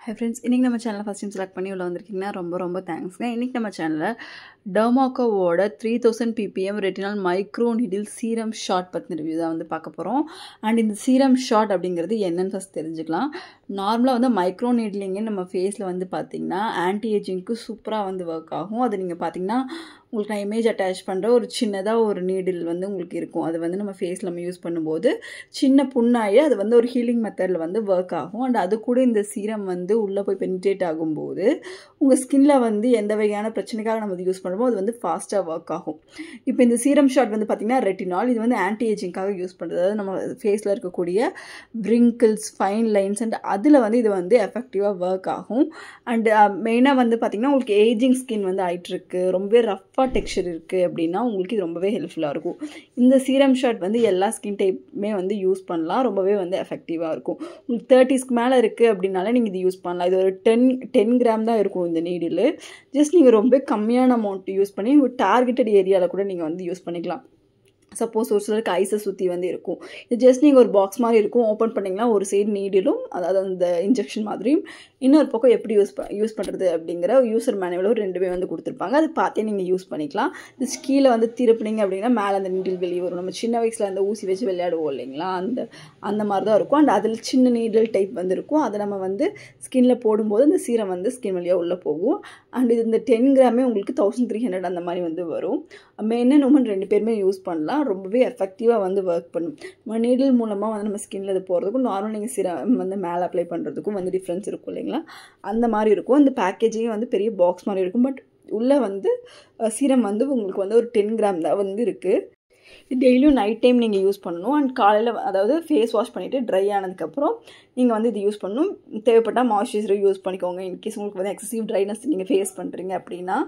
Hi friends, இன்னைக்கு நம்ம சேனலை ஃபர்ஸ்ட் டைம் செலக்ட் பண்ணி உள்ள வந்திருக்கீங்கன்னா ரொம்ப தேங்க்ஸ்ங்க. இன்னைக்கு நம்ம சேனலில் டர்மாக்கோவோட 3000 ppm retinol micro needle serum shot பற்றின ரிவ்யூ தான் வந்து பார்க்க போகிறோம். அண்ட் இந்த சீரம் ஷாட் அப்படிங்கிறது என்னன்னு ஃபஸ்ட் தெரிஞ்சுக்கலாம். நார்மலாக வந்து மைக்ரோ நீட்லிங்கு நம்ம ஃபேஸில் வந்து பார்த்திங்கன்னா ஆன்டி ஏஜிங்க்கு சூப்பராக வந்து ஒர்க் ஆகும். அது நீங்கள் பார்த்திங்கன்னா உங்களுக்கு நான் இமேஜ் அட்டாச் பண்ணுற ஒரு சின்னதாக ஒரு நீடில் வந்து உங்களுக்கு இருக்கும். அது வந்து நம்ம ஃபேஸில் நம்ம யூஸ் பண்ணும்போது சின்ன புண்ணாகி அது வந்து ஒரு ஹீலிங் மெத்தடில் வந்து ஒர்க் ஆகும். அண்ட் அது கூட இந்த சீரம் வந்து உள்ளே போய் பெனிட்ரேட் ஆகும்போது உங்கள் ஸ்கின்ல வந்து எந்த வகையான பிரச்சனைக்காக நம்ம அது யூஸ் பண்ணுறோமோ அது வந்து ஃபாஸ்ட்டாக ஒர்க் ஆகும். இப்போ இந்த சீரம் ஷாட் வந்து பார்த்திங்கன்னா ரெட்டினால், இது வந்து ஆன்டி ஏஜிங்காக யூஸ் பண்ணுறது. அதாவது நம்ம ஃபேஸில் இருக்கக்கூடிய வ்ரிங்கிள்ஸ், ஃபைன் லைன்ஸ் அண்ட் அதில் வந்து இது வந்து எஃபெக்டிவாக ஒர்க் ஆகும். அண்ட் மெயினாக வந்து பார்த்திங்கன்னா உங்களுக்கு ஏஜிங் ஸ்கின் வந்து ஆகிட்டுருக்கு, ரொம்பவே ரஃப்பாக டெக்ஸ்சர் இருக்குது அப்படின்னா உங்களுக்கு இது ரொம்பவே ஹெல்ப்ஃபுல்லாக இருக்கும். இந்த சீரம் ஷாட் வந்து எல்லா ஸ்கின் டைப்புமே வந்து யூஸ் பண்ணலாம், ரொம்பவே வந்து எஃபெக்டிவாக இருக்கும். உங்களுக்கு 30ஸ்க்கு மேலே இருக்குது அப்படின்னால நீங்கள் இது யூஸ் பண்ணலாம். இது ஒரு 10 கிராம் தான் இருக்கும் இந்த நீடில். ஜஸ்ட் நீங்கள் ரொம்ப கம்மியான அமௌண்ட் யூஸ் பண்ணி உங்கள் டார்கெட்டட் ஏரியாவில் கூட நீங்கள் வந்து யூஸ் பண்ணிக்கலாம். சப்போஸ் ஒரு சிலருக்கு ஐஸை சுற்றி வந்து இருக்கும். இது ஜஸ்ட் நீங்கள் ஒரு பாக்ஸ் மாதிரி இருக்கும், ஓப்பன் பண்ணிங்கன்னா ஒரு சைடு நீடிலும், அதாவது அந்த இன்ஜெக்ஷன் மாதிரியும், இன்னொரு பக்கம் எப்படி யூஸ் பண்ணுறது அப்படிங்கிற யூசர் மேனுவலும் ரெண்டுமே வந்து கொடுத்துருப்பாங்க. அது பார்த்தே நீங்கள் யூஸ் பண்ணிக்கலாம். இது கீழே வந்து திருப்பினீங்க அப்படின்னா மேலே அந்த நீடில் வெளியே வரும். நம்ம சின்ன வயசில் அந்த ஊசி வச்சு விளையாடுவோம் இல்லைங்களா, அந்த மாதிரி தான் இருக்கும். அண்ட் அதில் சின்ன நீடில் டைப் வந்து இருக்கும். அதை நம்ம வந்து ஸ்கின்ல போடும்போது அந்த சீரம் வந்து ஸ்கின் வழியாக உள்ளே போகும். அண்ட் இது இந்த 10 கிராமே உங்களுக்கு 1300 அந்த மாதிரி வந்து வரும். மென் அண்ட் உமன் 2 பேருமே யூஸ் பண்ணலாம். ரொம்பவே எஃபெக்டிவாக வந்து ஒர்க் பண்ணும். நம்ம நீடில் மூலமாக வந்து நம்ம ஸ்கின்ல இது போகிறதுக்கும் நார்மல் நீங்கள் சீரம் வந்து மேலே அப்ளை பண்ணுறதுக்கும் வந்து டிஃப்ரென்ஸ் இருக்கும் இல்லைங்களா, அந்த மாதிரி இருக்கும். இந்த பேக்கேஜிங் வந்து பெரிய பாக்ஸ் மாதிரி இருக்கும். பட் உள்ளே வந்து சீரம் வந்து உங்களுக்கு வந்து ஒரு 10 கிராம் தான் வந்து இருக்குது. இது டெய்லியும் நைட் டைம் நீங்கள் யூஸ் பண்ணணும். அண்ட் காலையில் அதாவது ஃபேஸ் வாஷ் பண்ணிவிட்டு ட்ரை ஆனதுக்கப்புறம் நீங்கள் வந்து இது யூஸ் பண்ணணும். தேவைப்பட்டால் மாய்ஸ்சரைசர் யூஸ் பண்ணிக்கோங்க இன்கேஸ் உங்களுக்கு வந்து எக்ஸசிவ் ட்ரைனஸ் நீங்கள் ஃபேஸ் பண்ணுறீங்க அப்படின்னா.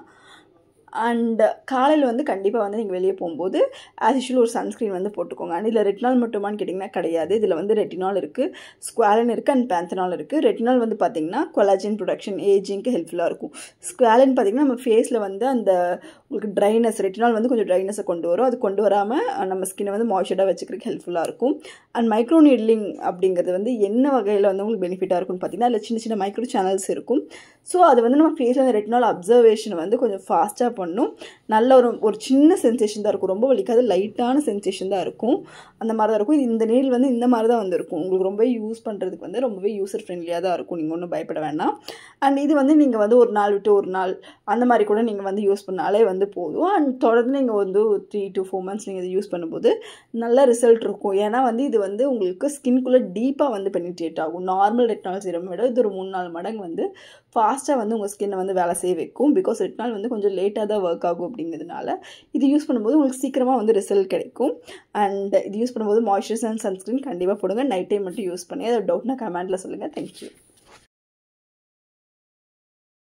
அண்ட் காலையில் வந்து கண்டிப்பாக வந்து நீங்கள் வெளியே போகும்போது ஆஸ் யூஷுவல் ஒரு சன்ஸ்க்ரீன் வந்து போட்டுக்கோங்க. அண்ட் இதில் ரெட்டினால் மட்டுமான்னு கேட்டிங்கன்னா கிடையாது. இதில் வந்து ரெட்டினால் இருக்குது, ஸ்குவாலின் இருக்குது அண்ட் பேந்தனால் இருக்குது. ரெட்டினால் வந்து பார்த்திங்கன்னா கொலாஜின் ப்ரொடக்ஷன், ஏஜிங்க்கு ஹெல்ப்ஃபுல்லாக இருக்கும். ஸ்குவாலின் பார்த்திங்கன்னா நம்ம ஃபேஸில் வந்து அந்த உங்களுக்கு ட்ரைனஸ், ரெட்டினால் வந்து கொஞ்சம் ட்ரைனஸை கொண்டு வரும். அது கொண்டு வராமல் நம்ம ஸ்கின்னை வந்து மாய்ஸ்சராக வச்சுக்கிறதுக்கு ஹெல்ப்ஃபுல்லாக இருக்கும். அண்ட் மைக்ரோ நீட்லிங் அப்படிங்கிறது வந்து என்ன வகையில் வந்து உங்களுக்கு பெனிஃபிட்டாக இருக்கும்னு பார்த்திங்கன்னா அதில் சின்ன மைக்ரோ சேனல்ஸ் இருக்கும். ஸோ அது வந்து நம்ம ஃபேஸில் அந்த ரெட்டினால் அப்சர்வேஷன் வந்து கொஞ்சம் ஃபாஸ்ட்டாக பண்ணும். நல்ல ஒரு சின்ன சென்சேஷன் தான் இருக்கும், ரொம்ப வலிக்காது, லைட்டான சென்சேஷன் தான் இருக்கும். அந்த மாதிரி தான் இருக்கும். இந்த நீல் வந்து இந்த மாதிரி தான் வந்து இருக்கும். உங்களுக்கு ரொம்ப யூஸ் பண்ணுறதுக்கு வந்து ரொம்பவே யூசர் ஃப்ரெண்ட்லியாக தான் இருக்கும். நீங்கள் ஒன்றும் பயப்பட வேண்டாம். அண்ட் இது வந்து நீங்கள் வந்து ஒரு நாள் விட்டு ஒரு நாள் அந்த மாதிரி கூட நீங்கள் வந்து யூஸ் பண்ணாலே வந்து போதும். அண்ட் தொடர்ந்து நீங்கள் வந்து 3 to 4 months நீங்கள் இதை யூஸ் பண்ணும்போது நல்ல ரிசல்ட் இருக்கும். ஏன்னா வந்து இது வந்து உங்களுக்கு ஸ்கின்குள்ளே டீப்பாக வந்து பெனிட்ரேட் ஆகும். நார்மல் ரெட்டினால் சீரம் விட இது ஒரு 3-4 மடங்கு வந்து ஃபாஸ்ட்டாக வந்து உங்கள் ஸ்கின்னை வந்து வேலை செய்ய வைக்கும். பிகாஸ் ரெட்டினால் வந்து கொஞ்சம் லேட்டாக தான் ஒர்க் ஆகும். அப்படிங்கிறதுனால இது யூஸ் பண்ணும்போது உங்களுக்கு சீக்கிரமாக வந்து ரிசல்ட் கிடைக்கும். அண்ட் இது யூஸ் பண்ணும்போது மாய்ஸ்சரைசர் அண்ட் சன்ஸ்க்ரீன் கண்டிப்பாக போடுங்க. நைட் டைம் மட்டும் யூஸ் பண்ணி அதை டவுட்னா கமெண்ட்டில் சொல்லுங்கள். தேங்க்யூ.